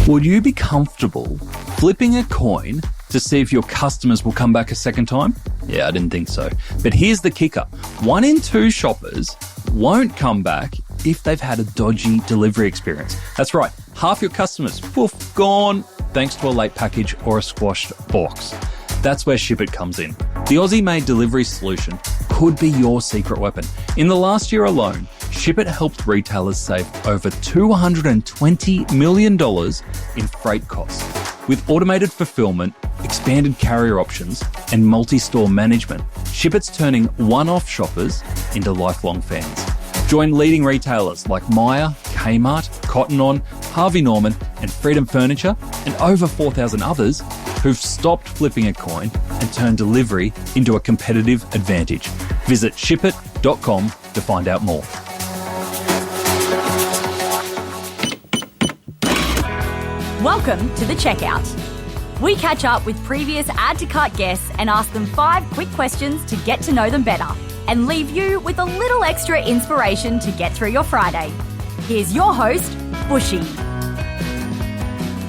Would you be comfortable flipping a coin to see if your customers will come back a second time? Yeah, I didn't think so. But here's the kicker. 1 in 2 shoppers won't come back if they've had a dodgy delivery experience. That's right. Half your customers, poof, gone, thanks to a late package or a squashed box. That's where Ship It comes in. The Aussie-made delivery solution could be your secret weapon. In the last year alone, Ship It helped retailers save over $220 million in freight costs. With automated fulfillment, expanded carrier options, and multi-store management, Ship It's turning one-off shoppers into lifelong fans. Join leading retailers like Myer, Kmart, Cotton On, Harvey Norman, and Freedom Furniture, and over 4,000 others who've stopped flipping a coin and turned delivery into a competitive advantage. Visit shipit.com to find out more. Welcome to The Checkout. We catch up with previous Add to Cart guests and ask them 5 quick questions to get to know them better and leave you with a little extra inspiration to get through your Friday. Here's your host, Bushy.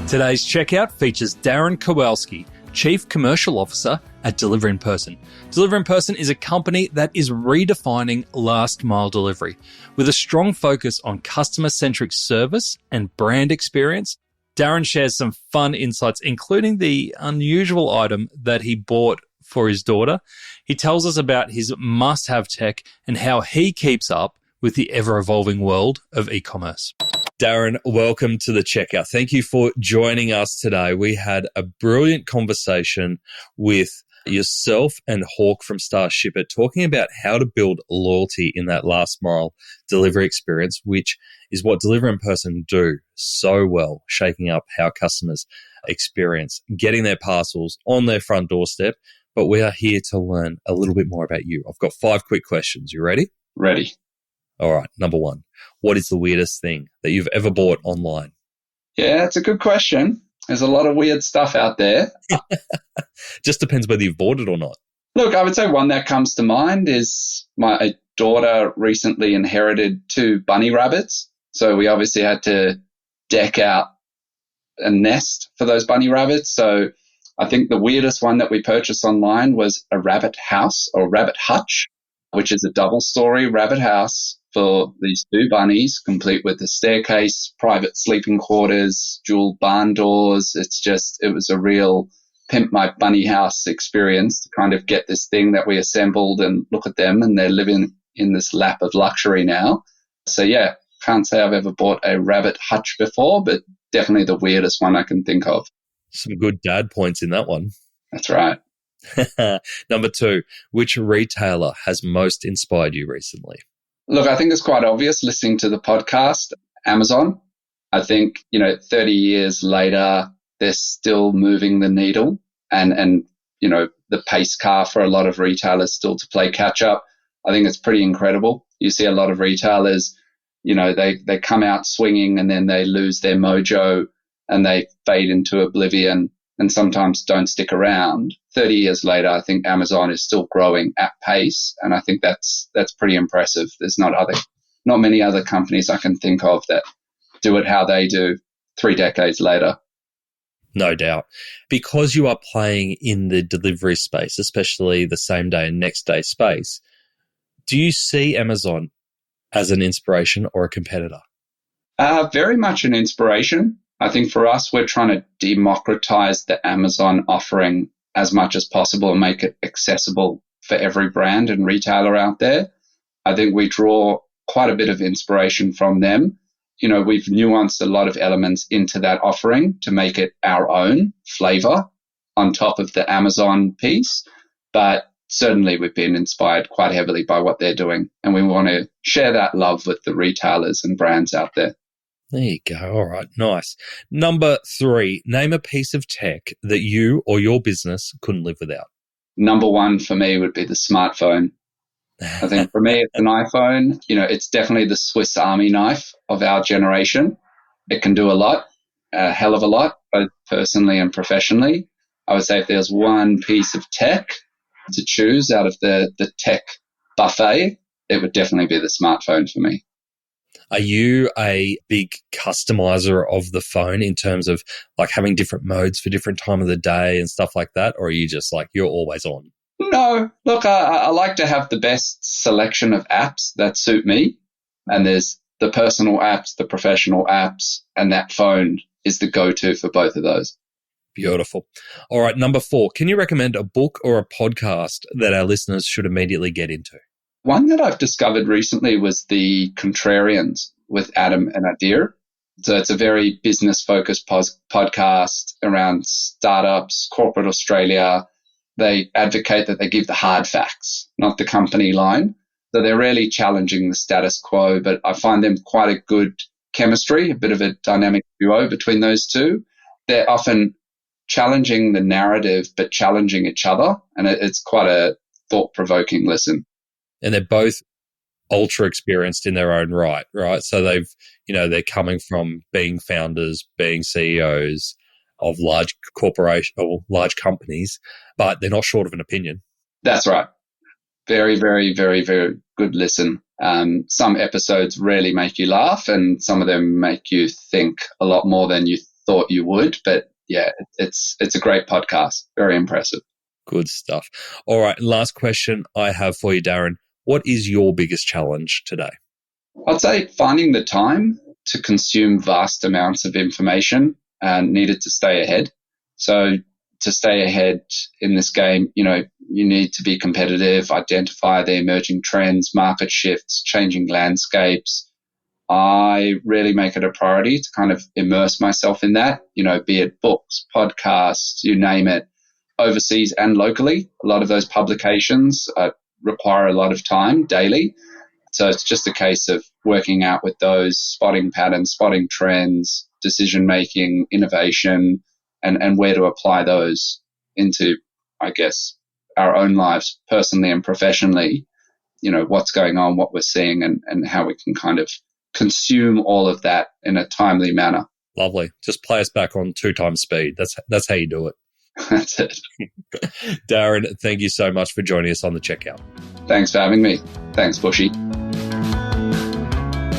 Today's Checkout features Darren Kawalsky, Chief Commercial Officer at Deliver in Person. Deliver in Person is a company that is redefining last mile delivery. With a strong focus on customer-centric service and brand experience, Darren shares some fun insights, including the unusual item that he bought for his daughter. He tells us about his must-have tech and how he keeps up with the ever-evolving world of e-commerce. Darren, welcome to The Checkout. Thank you for joining us today. We had a brilliant conversation with yourself and Hawk from Starship It talking about how to build loyalty in that last mile delivery experience, which is what Deliver in Person do so well, shaking up how customers experience getting their parcels on their front doorstep. But we are here to learn a little bit more about you. I've got 5 quick questions. You ready? Ready. All right. Number 1, what is the weirdest thing that you've ever bought online? Yeah, it's a good question. There's a lot of weird stuff out there. Just depends whether you've bought it or not. Look, I would say one that comes to mind is my daughter recently inherited 2 bunny rabbits. So we obviously had to deck out a nest for those bunny rabbits. So I think the weirdest one that we purchased online was a rabbit house or rabbit hutch, which is a double-story rabbit house for these 2 bunnies, complete with a staircase, private sleeping quarters, dual barn doors. It was a real pimp my bunny house experience to kind of get this thing that we assembled and look at them, and they're living in this lap of luxury now. So yeah, can't say I've ever bought a rabbit hutch before, but definitely the weirdest one I can think of. Some good dad points in that one. That's right. Number 2, which retailer has most inspired you recently? Look, I think it's quite obvious listening to the podcast, Amazon. I think, 30 years later, they're still moving the needle and the pace car for a lot of retailers still to play catch up. I think it's pretty incredible. You see a lot of retailers, they come out swinging and then they lose their mojo and they fade into oblivion and sometimes don't stick around. 30 years later, I think Amazon is still growing at pace, and I think that's pretty impressive. There's not many other companies I can think of that do it how they do 3 decades later. No doubt. Because you are playing in the delivery space, especially the same day and next day space, do you see Amazon as an inspiration or a competitor? Very much an inspiration. I think for us, we're trying to democratize the Amazon offering as much as possible and make it accessible for every brand and retailer out there. I think we draw quite a bit of inspiration from them. We've nuanced a lot of elements into that offering to make it our own flavor on top of the Amazon piece. But certainly we've been inspired quite heavily by what they're doing, and we want to share that love with the retailers and brands out there. There you go. All right. Nice. Number 3, name a piece of tech that you or your business couldn't live without. Number 1 for me would be the smartphone. I think for me, it's an iPhone. It's definitely the Swiss Army knife of our generation. It can do a lot, a hell of a lot, both personally and professionally. I would say if there's one piece of tech to choose out of the tech buffet, it would definitely be the smartphone for me. Are you a big customizer of the phone in terms of like having different modes for different time of the day and stuff like that? Or are you just like, you're always on? No, look, I like to have the best selection of apps that suit me. And there's the personal apps, the professional apps, and that phone is the go-to for both of those. Beautiful. All right, number 4, can you recommend a book or a podcast that our listeners should immediately get into? One that I've discovered recently was The Contrarians with Adam and Adir. So it's a very business-focused podcast around startups, corporate Australia. They advocate that they give the hard facts, not the company line. So they're really challenging the status quo, but I find them quite a good chemistry, a bit of a dynamic duo between those two. They're often challenging the narrative, but challenging each other. And it's quite a thought-provoking listen. And they're both ultra experienced in their own right? So they're coming from being founders, being CEOs of large corporations or large companies, but they're not short of an opinion. That's right. Very, very, very, very good listen. Some episodes really make you laugh and some of them make you think a lot more than you thought you would. But yeah, it's a great podcast. Very impressive. Good stuff. All right. Last question I have for you, Darren. What is your biggest challenge today? I'd say finding the time to consume vast amounts of information needed to stay ahead. So to stay ahead in this game, you need to be competitive, identify the emerging trends, market shifts, changing landscapes. I really make it a priority to kind of immerse myself in that, be it books, podcasts, you name it, overseas and locally. A lot of those publications require a lot of time daily. So it's just a case of working out with those, spotting patterns, spotting trends, decision-making, innovation, and where to apply those into, I guess, our own lives personally and professionally, what's going on, what we're seeing, and how we can kind of consume all of that in a timely manner. Lovely. Just play us back on 2 times speed. That's how you do it. That's it. Darren, thank you so much for joining us on The Checkout. Thanks for having me. Thanks, Bushy.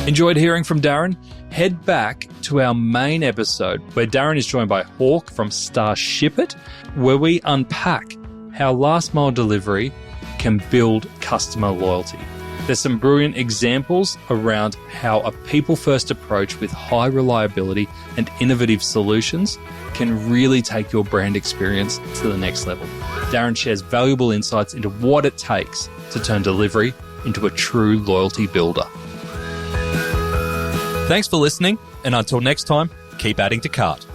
Enjoyed hearing from Darren? Head back to our main episode where Darren is joined by Hawk from Starship It, where we unpack how last mile delivery can build customer loyalty. There's some brilliant examples around how a people-first approach with high reliability and innovative solutions can really take your brand experience to the next level. Darren shares valuable insights into what it takes to turn delivery into a true loyalty builder. Thanks for listening, and until next time, keep adding to cart.